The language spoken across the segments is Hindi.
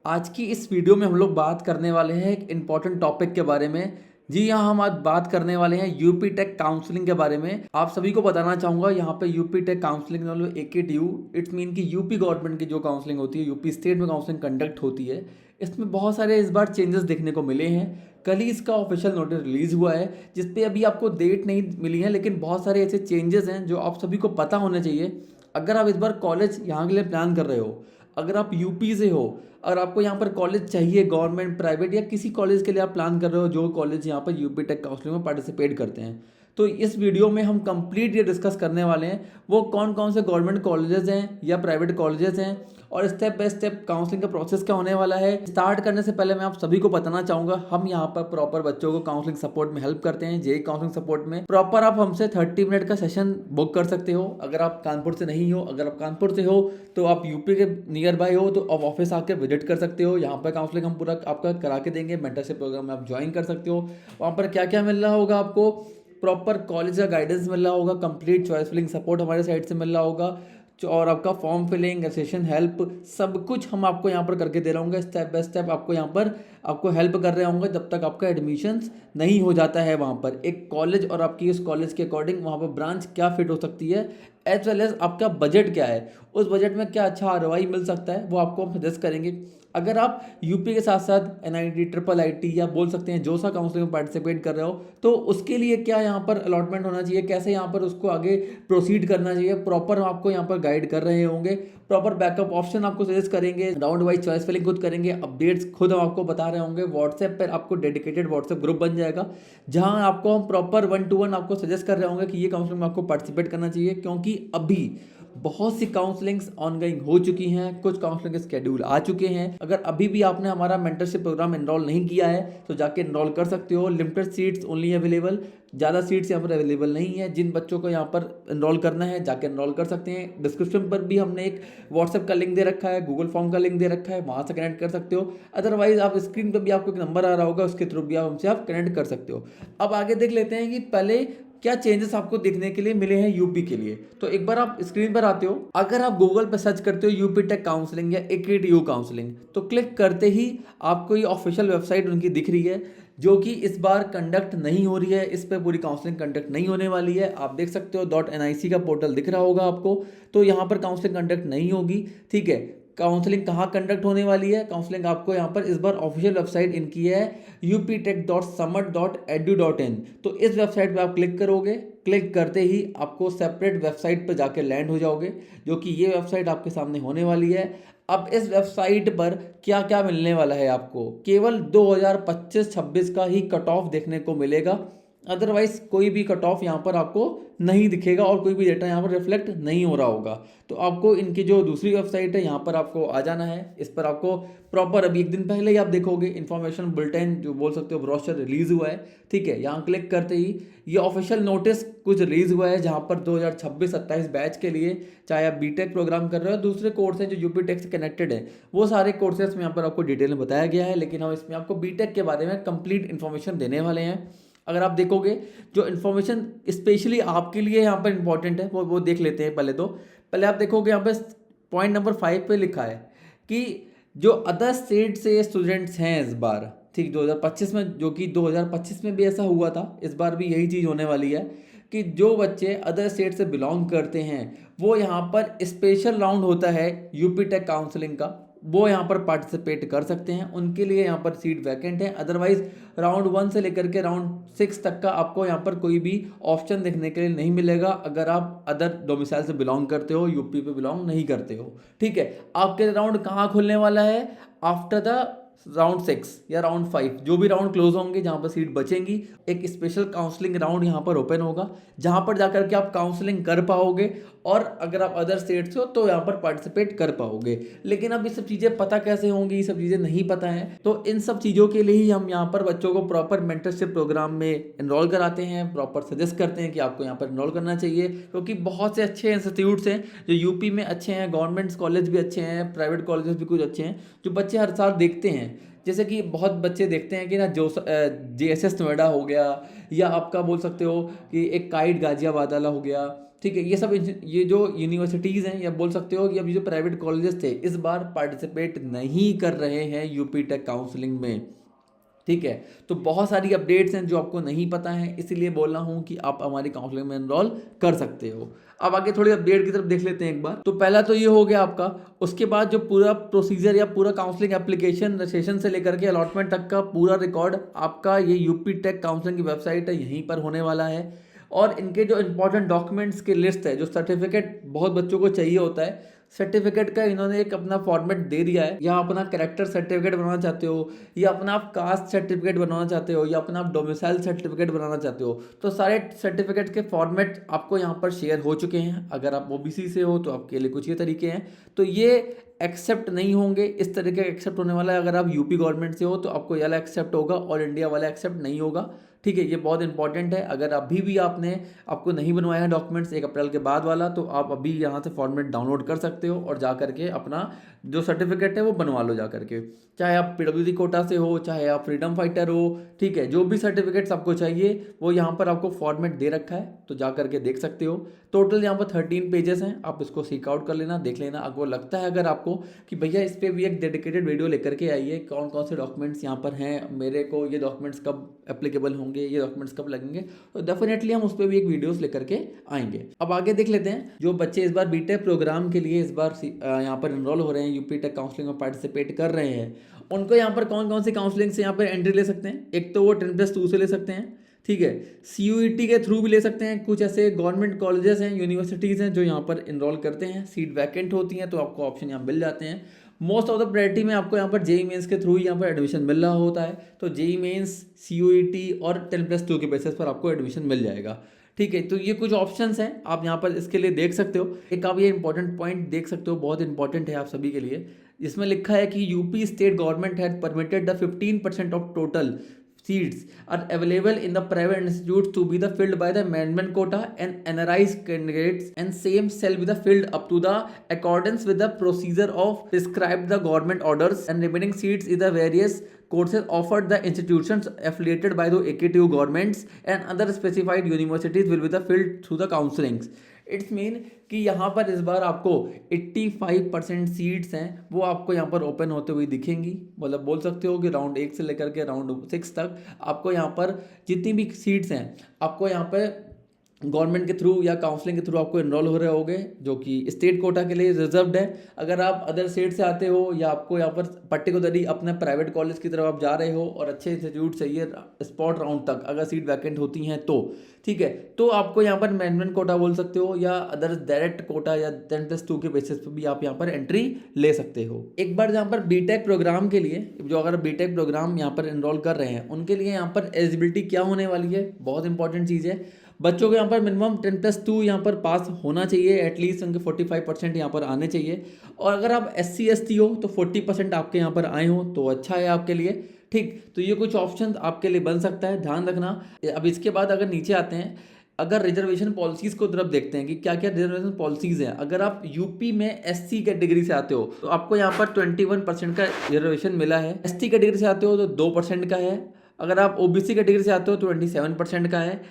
आज की इस वीडियो में हम लोग बात करने वाले हैं एक इम्पॉर्टेंट टॉपिक के बारे में। जी हाँ, हम आज बात करने वाले हैं यूपी टेक काउंसलिंग के बारे में। आप सभी को बताना चाहूँगा यहाँ पे यूपी टेक काउंसलिंग मतलब AKTU, इट्स मीन कि यूपी गवर्नमेंट की जो काउंसलिंग होती है, यूपी स्टेट में काउंसलिंग कंडक्ट होती है। इसमें बहुत सारे इस बार चेंजेस देखने को मिले हैं। कल ही इसका ऑफिशियल नोटिस रिलीज हुआ है जिसपे अभी आपको डेट नहीं मिली है, लेकिन बहुत सारे ऐसे चेंजेस हैं जो आप सभी को पता होने चाहिए। अगर आप इस बार कॉलेज यहाँ के लिए प्लान कर रहे हो, अगर आप यूपी से हो, अगर आपको यहाँ पर कॉलेज चाहिए गवर्नमेंट प्राइवेट या किसी कॉलेज के लिए आप प्लान कर रहे हो जो कॉलेज यहाँ पर यूपी टेक काउंसलिंग में पार्टिसिपेट करते हैं, तो इस वीडियो में हम कंप्लीट ये डिस्कस करने वाले हैं वो कौन कौन से गवर्नमेंट कॉलेजेस हैं या प्राइवेट कॉलेजेस हैं और स्टेप बाय स्टेप काउंसलिंग का प्रोसेस क्या होने वाला है। स्टार्ट करने से पहले मैं आप सभी को बताना चाहूँगा, हम यहाँ पर प्रॉपर बच्चों को काउंसलिंग सपोर्ट में हेल्प करते हैं। जेई काउंसलिंग सपोर्ट में प्रॉपर आप हमसे 30 मिनट का सेशन बुक कर सकते हो। अगर आप कानपुर से नहीं हो, अगर आप कानपुर से हो तो आप यूपी के नियर बाय हो तो आप ऑफिस आके विजिट कर सकते हो। यहाँ पर काउंसलिंग हम पूरा आपका करा के देंगे। मेंटरशिप प्रोग्राम में आप ज्वाइन कर सकते हो। वहाँ पर क्या क्या मिल रहा होगा आपको, प्रॉपर कॉलेज का गाइडेंस मिल रहा होगा, कंप्लीट चॉइस फिलिंग सपोर्ट हमारे साइड से मिल रहा होगा, और आपका फॉर्म फिलिंग, सेशन हेल्प, सब कुछ हम आपको यहाँ पर करके दे रहे होंगे। स्टेप बाय स्टेप आपको यहाँ पर आपको हेल्प कर रहे होंगे जब तक आपका एडमिशन्स नहीं हो जाता है। वहाँ पर एक कॉलेज और आपकी उस कॉलेज के अकॉर्डिंग वहाँ पर ब्रांच क्या फिट हो सकती है, एज वेल एज आपका बजट क्या है, उस बजट में क्या अच्छा ROI मिल सकता है, वो आपको हम सजेस्ट करेंगे। अगर आप यूपी के साथ साथ NIT, IIIT या बोल सकते हैं जो सा काउंसलिंग में पार्टिसिपेट कर रहे हो, तो उसके लिए क्या यहाँ पर अलॉटमेंट होना चाहिए, कैसे यहाँ पर उसको आगे प्रोसीड करना चाहिए, प्रॉपर आपको यहाँ पर गाइड कर रहे होंगे। प्रॉपर बैकअप ऑप्शन आपको सजेस्ट करेंगे, राउंड वाइज चॉइस फिलिंग खुद करेंगे, अपडेट्स खुद हम आपको बता रहे होंगे। व्हाट्सएप पर आपको डेडिकेटेड व्हाट्सएप ग्रुप बन जाएगा जहाँ आपको हम प्रॉपर 1-to-1 आपको सजेस्ट कर रहे होंगे कि ये काउंसलिंग में आपको पार्टिसिपेट करना चाहिए। क्योंकि अभी बहुत सी काउंसलिंग्स ऑनगोइंग हो चुकी हैं, कुछ काउंसलिंग के स्केड्यूल आ चुके हैं। अगर अभी भी आपने हमारा मेंटरशिप प्रोग्राम एनरोल नहीं किया है तो जाके एनरोल कर सकते हो। लिमिटेड सीट्स ओनली अवेलेबल, ज़्यादा सीट्स यहाँ पर अवेलेबल नहीं है। जिन बच्चों को यहाँ पर एनरोल करना है जाके एनरोल कर सकते हैं। डिस्क्रिप्शन पर भी हमने एक व्हाट्सएप का लिंक दे रखा है, गूगल फॉर्म का लिंक दे रखा है, वहाँ से कनेक्ट कर सकते हो। अदरवाइज आप स्क्रीन पर भी आपको एक नंबर आ रहा होगा, उसके थ्रू भी आप हमसे आप कनेक्ट कर सकते हो। अब आगे देख लेते हैं कि पहले क्या चेंजेस आपको देखने के लिए मिले हैं यूपी के लिए। तो एक बार आप स्क्रीन पर आते हो, अगर आप गूगल पर सर्च करते हो यूपी टेक काउंसलिंग या AKTU काउंसलिंग, तो क्लिक करते ही आपको ये ऑफिशियल वेबसाइट उनकी दिख रही है जो कि इस बार कंडक्ट नहीं हो रही है। इस पर पूरी काउंसलिंग कंडक्ट नहीं होने वाली है। आप देख सकते हो .NIC का पोर्टल दिख रहा होगा आपको, तो यहाँ पर काउंसलिंग कंडक्ट नहीं होगी। ठीक है, काउंसलिंग कहाँ कंडक्ट होने वाली है, काउंसलिंग आपको यहाँ पर इस बार ऑफिशियल वेबसाइट इनकी है uptech.summit.edu.in। तो इस वेबसाइट पे आप क्लिक करोगे, क्लिक करते ही आपको सेपरेट वेबसाइट पर जाके लैंड हो जाओगे, जो कि ये वेबसाइट आपके सामने होने वाली है। अब इस वेबसाइट पर क्या क्या मिलने वाला है, आपको केवल 2025-26 का ही कट ऑफ देखने को मिलेगा। अदरवाइज कोई भी कट ऑफ यहाँ पर आपको नहीं दिखेगा और कोई भी डेटा यहाँ पर रिफ्लेक्ट नहीं हो रहा होगा। तो आपको इनकी जो दूसरी वेबसाइट है यहाँ पर आपको आ जाना है। इस पर आपको प्रॉपर अभी एक दिन पहले ही आप देखोगे इन्फॉर्मेशन बुलेटिन जो बोल सकते हो ब्रोशर रिलीज हुआ है। ठीक है, यहाँ क्लिक करते ही ये ऑफिशियल नोटिस कुछ रिलीज हुआ है जहाँ पर 2026-27 बैच के लिए, चाहे आप बीटेक प्रोग्राम कर रहे हो, दूसरे कोर्स हैं जो यूपी टेक से कनेक्टेड है, वो सारे कोर्सेज में यहाँ पर आपको डिटेल में बताया गया है। लेकिन हम इसमें आपको बीटेक के बारे में कंप्लीट इन्फॉर्मेशन देने वाले हैं। अगर आप देखोगे जो इन्फॉर्मेशन स्पेशली आपके लिए यहाँ पर इंपॉर्टेंट है वो देख लेते हैं। पहले आप देखोगे यहाँ पे पॉइंट नंबर 5 पे लिखा है कि जो अदर स्टेट से स्टूडेंट्स हैं इस बार, ठीक 2025 में, जो कि 2025 में भी ऐसा हुआ था, इस बार भी यही चीज़ होने वाली है कि जो बच्चे अदर स्टेट से बिलोंग करते हैं वो यहाँ पर स्पेशल राउंड होता है यूपी टेक काउंसलिंग का, वो यहाँ पर पार्टिसिपेट कर सकते हैं। उनके लिए यहाँ पर सीट वैकेंट है। अदरवाइज राउंड 1 से लेकर के राउंड 6 तक का आपको यहाँ पर कोई भी ऑप्शन देखने के लिए नहीं मिलेगा अगर आप अदर डोमिसाइल से बिलोंग करते हो, यूपी पे बिलोंग नहीं करते हो। ठीक है, आपके राउंड कहाँ खुलने वाला है, आफ्टर द राउंड 6 या राउंड 5, जो भी राउंड क्लोज होंगे जहाँ पर सीट बचेंगी, एक स्पेशल काउंसलिंग राउंड यहाँ पर ओपन होगा जहाँ पर जाकर के आप काउंसलिंग कर पाओगे और अगर आप अदर स्टेट से हो तो यहाँ पर पार्टिसिपेट कर पाओगे। लेकिन अब ये सब चीज़ें पता कैसे होंगी, ये सब चीज़ें नहीं पता हैं, तो इन सब चीज़ों के लिए ही हम यहाँ पर बच्चों को प्रॉपर मेंटरशिप प्रोग्राम में इनरोल कराते हैं, प्रॉपर सजेस्ट करते हैं कि आपको यहाँ पर इनरोल करना चाहिए। क्योंकि बहुत से अच्छे इंस्टीट्यूट्स हैं जो यूपी में अच्छे हैं, गवर्नमेंट कॉलेज भी अच्छे हैं, प्राइवेट कॉलेजेस भी कुछ अच्छे हैं जो बच्चे हर साल देखते हैं। जैसे कि बहुत बच्चे देखते हैं कि ना जो JSS नोएडा हो गया, या आपका बोल सकते हो कि एक काइट गाजियाबाद वाला हो गया, ठीक है। ये सब ये जो यूनिवर्सिटीज़ हैं, या बोल सकते हो कि अभी जो प्राइवेट कॉलेजेस थे, इस बार पार्टिसिपेट नहीं कर रहे हैं यूपी टेक काउंसलिंग में। ठीक है, तो बहुत सारी अपडेट्स हैं जो आपको नहीं पता है, इसीलिए बोल रहा हूँ कि आप हमारी काउंसलिंग में एनरोल कर सकते हो। अब आगे थोड़ी अपडेट की तरफ देख लेते हैं एक बार। तो पहला तो ये हो गया आपका। उसके बाद जो पूरा प्रोसीजर या पूरा काउंसलिंग एप्लीकेशन रजिस्ट्रेशन से लेकर के अलॉटमेंट तक का पूरा रिकॉर्ड आपका ये यूपी टेक काउंसलिंग की वेबसाइट है, यहीं पर होने वाला है। और इनके जो इंपॉर्टेंट डॉक्यूमेंट्स की लिस्ट है, जो सर्टिफिकेट बहुत बच्चों को चाहिए होता है, सर्टिफिकेट का इन्होंने एक अपना फॉर्मेट दे दिया है। या अपना कैरेक्टर सर्टिफिकेट बनाना चाहते हो, या अपना आप कास्ट सर्टिफिकेट बनाना चाहते हो, या अपना आप डोमिसाइल सर्टिफिकेट बनाना चाहते हो, तो सारे सर्टिफिकेट के फॉर्मेट आपको यहाँ पर शेयर हो चुके हैं। अगर आप ओबीसी से हो तो आपके लिए कुछ ये तरीके हैं, तो ये एक्सेप्ट नहीं होंगे। इस तरीके का एक्सेप्ट होने वाला है। अगर आप यूपी गवर्नमेंट से हो तो आपको ये वाला एक्सेप्ट होगा, ऑल इंडिया वाला एक्सेप्ट नहीं होगा। ठीक है, ये बहुत इंपॉर्टेंट है। अगर अभी भी आपको नहीं बनवाया है डॉक्यूमेंट्स 1 अप्रैल के बाद वाला, तो आप अभी यहाँ से फॉर्मेट डाउनलोड कर सकते हो और जा करके अपना जो सर्टिफिकेट है वो बनवा लो जा करके। चाहे आप पीडब्ल्यूडी कोटा से हो, चाहे आप फ्रीडम फाइटर हो, ठीक है, जो भी सर्टिफिकेट्स आपको चाहिए वो यहाँ पर आपको फॉर्मेट दे रखा है, तो जा करके देख सकते हो। टोटल यहाँ पर 13 पेजेस हैं, आप इसको सीक आउट कर लेना, देख लेना। आपको लगता है अगर आपको कि भैया इस पर भी एक डेडिकेटेड वीडियो लेकर के आइए, कौन कौन से डॉक्यूमेंट्स यहाँ पर हैं, मेरे को ये डॉक्यूमेंट्स कब एप्लीकेबल होंगे, ये डॉक्यूमेंट्स कब लगेंगे, तो डेफिनेटली हम उस पर भी एक वीडियोस लेकर के आएंगे। अब आगे देख लेते हैं, जो बच्चे इस बार बीटेक प्रोग्राम के लिए इस बार यहाँ पर इनरोल हो रहे हैं, यूपी टेक काउंसलिंग में पार्टिसिपेट कर रहे हैं, उनको यहाँ पर कौन कौन सी काउंसलिंग से यहाँ पर एंट्री ले सकते हैं। एक तो वो 10+2 से ले सकते हैं, ठीक है, CUET के थ्रू भी ले सकते हैं। कुछ ऐसे गवर्नमेंट कॉलेजेस हैं, यूनिवर्सिटीज़ हैं जो यहाँ पर इनरोल करते हैं, सीट वैकेंट होती हैं तो आपको ऑप्शन यहाँ मिल जाते हैं। मोस्ट ऑफ द प्रायोरिटी में आपको यहाँ पर जेई मेंस के थ्रू यहाँ पर एडमिशन मिल रहा होता है, तो जेई मेंस, CUET और 10+2 के बेसिस पर आपको एडमिशन मिल जाएगा। ठीक है, तो ये कुछ ऑप्शंस हैं, आप यहाँ पर इसके लिए देख सकते हो। एक आप ये इंपॉर्टेंट पॉइंट देख सकते हो, बहुत इंपॉर्टेंट है आप सभी के लिए। इसमें लिखा है कि UP state government has permitted the 15% of total seats are available in the private institutes to be the filled by the amendment quota and NRIs candidates, and same shall be the filled up to the accordance with the procedure of prescribed the government orders, and remaining seats is the various courses offered the institutions affiliated by the AKTU governments and other specified universities will be the filled through the counselings. It's mean कि यहाँ पर इस बार आपको 85% सीट्स हैं वो आपको यहाँ पर ओपन होते हुए दिखेंगी। मतलब बोल सकते हो कि राउंड 1 से लेकर के राउंड 6 तक आपको यहाँ पर जितनी भी सीट्स हैं आपको यहाँ पर गवर्नमेंट के थ्रू या काउंसलिंग के थ्रू आपको इनरोल हो रहे होगे, जो कि स्टेट कोटा के लिए रिजर्व्ड है। अगर आप अदर स्टेट से आते हो या आपको यहाँ पर पर्टिकुलरली अपने प्राइवेट कॉलेज की तरफ आप जा रहे हो और अच्छे इंस्टीट्यूट चाहिए स्पॉट राउंड तक अगर सीट वैकेंट होती हैं तो ठीक है, तो आपको यहाँ पर मैनेजमेंट कोटा बोल सकते हो या अदर डायरेक्ट कोटा या 10+2 के बेसिस पर भी आप यहाँ पर एंट्री ले सकते हो। एक बार यहाँ पर बीटेक प्रोग्राम के लिए जो अगर बीटेक प्रोग्राम यहाँ पर इनरोल कर रहे हैं उनके लिए यहाँ पर एलिजिबिलिटी क्या होने वाली है, बहुत इंपॉर्टेंट चीज़ है। बच्चों को यहाँ पर मिनिमम 10+2 यहाँ पर पास होना चाहिए, एटलीस्ट उनके 45% यहाँ पर आने चाहिए। और अगर आप SC ST हो तो 40% आपके यहाँ पर आए हो तो अच्छा है आपके लिए। ठीक, तो ये कुछ ऑप्शन आपके लिए बन सकता है, ध्यान रखना। अब इसके बाद अगर नीचे आते हैं, अगर रिजर्वेशन पॉलिसीज़ को तरफ देखते हैं कि क्या क्या रिजर्वेशन पॉलिसीज़ हैं। अगर आप यूपी में SC कैटेगरी से आते हो तो आपको यहाँ पर 21% का रिजर्वेशन मिला है। ST कैटेगरी से आते हो तो 2% का है। अगर आप OBC कैटेगरी से आते हो तो 27% का है।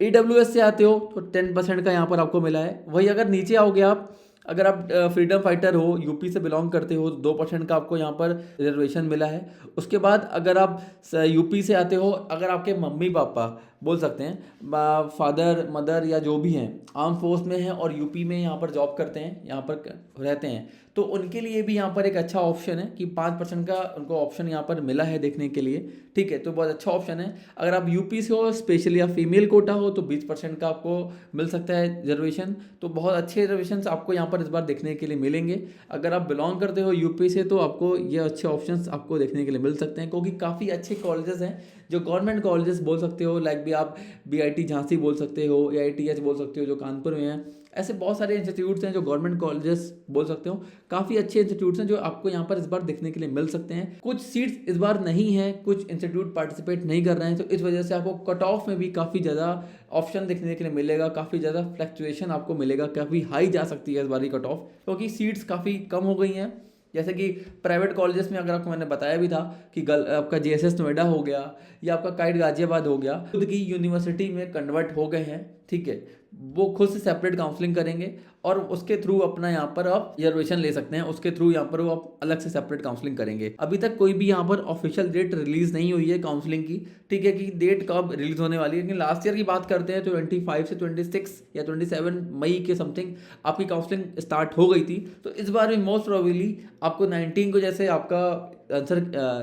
EWS से आते हो तो 10% का यहाँ पर आपको मिला है। वही अगर नीचे आओगे आप, अगर आप फ्रीडम फाइटर हो, यूपी से बिलोंग करते हो तो 2% का आपको यहाँ पर रिजर्वेशन मिला है। उसके बाद अगर आप यूपी से आते हो, अगर आपके मम्मी पापा बोल सकते हैं फादर मदर या जो भी हैं आर्म फोर्स में हैं और यूपी में यहाँ पर जॉब करते हैं, यहाँ पर रहते हैं, तो उनके लिए भी यहाँ पर एक अच्छा ऑप्शन है कि 5% का उनको ऑप्शन यहाँ पर मिला है देखने के लिए। ठीक है, तो बहुत अच्छा ऑप्शन है। अगर आप यूपी से हो स्पेशली या फीमेल कोटा हो तो 20% का आपको मिल सकता है रिजर्वेशन। तो बहुत अच्छे रिजर्वेशन आपको यहाँ पर इस बार देखने के लिए मिलेंगे। अगर आप बिलोंग करते हो यूपी से तो आपको ये अच्छे ऑप्शन आपको देखने के लिए मिल सकते हैं, क्योंकि काफ़ी अच्छे कॉलेजेस हैं जो गवर्नमेंट कॉलेजेस बोल सकते हो, लाइक भी आप BIT झांसी बोल सकते हो, AITH बोल सकते हो जो कानपुर में है। ऐसे बहुत सारे इंस्टीट्यूट्स हैं जो गवर्नमेंट कॉलेजेस बोल सकते हो, काफ़ी अच्छे इंस्टीट्यूट्स हैं जो आपको यहाँ पर इस बार देखने के लिए मिल सकते हैं। कुछ सीट्स इस बार नहीं है, कुछ इंस्टीट्यूट पार्टिसिपेट नहीं कर रहे हैं, तो इस वजह से आपको कट ऑफ में भी काफ़ी ज़्यादा ऑप्शन देखने के लिए मिलेगा, काफ़ी ज़्यादा फ्लक्चुएशन आपको मिलेगा, काफ़ी हाई जा सकती है इस बार की कट ऑफ, क्योंकि सीट्स काफ़ी कम हो गई हैं। जैसे कि प्राइवेट कॉलेजेस में अगर आपको मैंने बताया भी था कि आपका JSS नोएडा हो गया या आपका काइट गाजियाबाद हो गया, खुद की यूनिवर्सिटी में कन्वर्ट हो गए हैं। ठीक है, वो खुद से सेपरेट काउंसलिंग करेंगे और उसके थ्रू अपना यहाँ पर आप रिजर्वेशन ले सकते हैं, उसके थ्रू यहाँ पर वो आप अलग से सेपरेट काउंसलिंग करेंगे। अभी तक कोई भी यहाँ पर ऑफिशियल डेट रिलीज नहीं हुई है काउंसलिंग की, ठीक है, कि डेट कब रिलीज होने वाली है। लेकिन लास्ट ईयर की बात करते हैं तो 25 से 26 या 27 मई के समथिंग आपकी काउंसलिंग स्टार्ट हो गई थी। तो इस बार में मोस्ट प्रोबेबली आपको 19 को जैसे आपका आंसर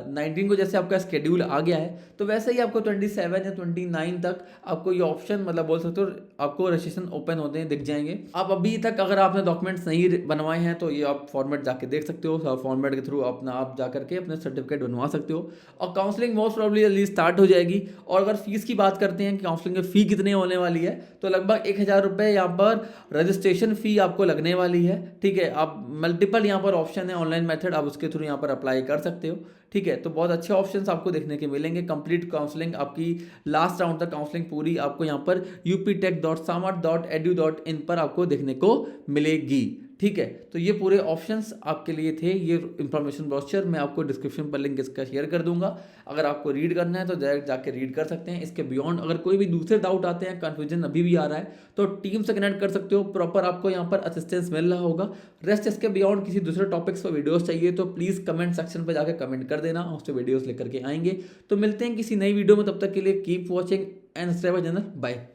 19 को जैसे आपका स्केड्यूल आ गया है, तो वैसे ही आपको 27 या 29 तक आपको ये ऑप्शन मतलब बोल सकते हो आपको रजिस्ट्रेशन ओपन होते हैं दिख जाएंगे। आप अभी तक अगर आपने डॉक्यूमेंट्स नहीं बनवाए हैं तो ये आप फॉर्मेट जाके देख सकते हो, फॉर्मेट के थ्रू अपना आप जा करके अपने सर्टिफिकेट बनवा सकते हो और काउंसलिंग मोस्ट प्रॉब्ली जल्दी स्टार्ट हो जाएगी। और अगर फीस की बात करते हैं कि काउंसलिंग की फ़ी कितने होने वाली है, तो लगभग 1,000 रुपये यहाँ पर रजिस्ट्रेशन फ़ी आपको लगने वाली है, ठीक है। आप मल्टीपल यहाँ पर ऑप्शन है ऑनलाइन मेथड, आप उसके थ्रू यहाँ पर अप्लाई कर सकते हो, ठीक है। तो बहुत अच्छे ऑप्शंस आपको देखने के मिलेंगे। कंप्लीट काउंसलिंग आपकी लास्ट राउंड तक काउंसलिंग पूरी आपको यहाँ पर uptech.samart.edu.in पर आपको देखने को मिलेगी, ठीक है। तो ये पूरे ऑप्शंस आपके लिए थे। ये इंफॉर्मेशन ब्रोशर मैं आपको डिस्क्रिप्शन पर लिंक इसका शेयर कर दूंगा, अगर आपको रीड करना है तो डायरेक्ट जाके रीड कर सकते हैं। इसके बियॉन्ड अगर कोई भी दूसरे डाउट आते हैं, कन्फ्यूजन अभी भी आ रहा है, तो टीम से कनेक्ट कर सकते हो, प्रॉपर आपको यहाँ पर असिस्टेंस मिल रहा होगा। रेस्ट इसके बियॉन्ड किसी दूसरे टॉपिक्स पर वीडियोस चाहिए तो प्लीज़ कमेंट सेक्शन पर जाकर कमेंट कर देना, उस पर वीडियोस लेकर के आएंगे। तो मिलते हैं किसी नई वीडियो में, तब तक के लिए keep watching and subscribe channel. Bye.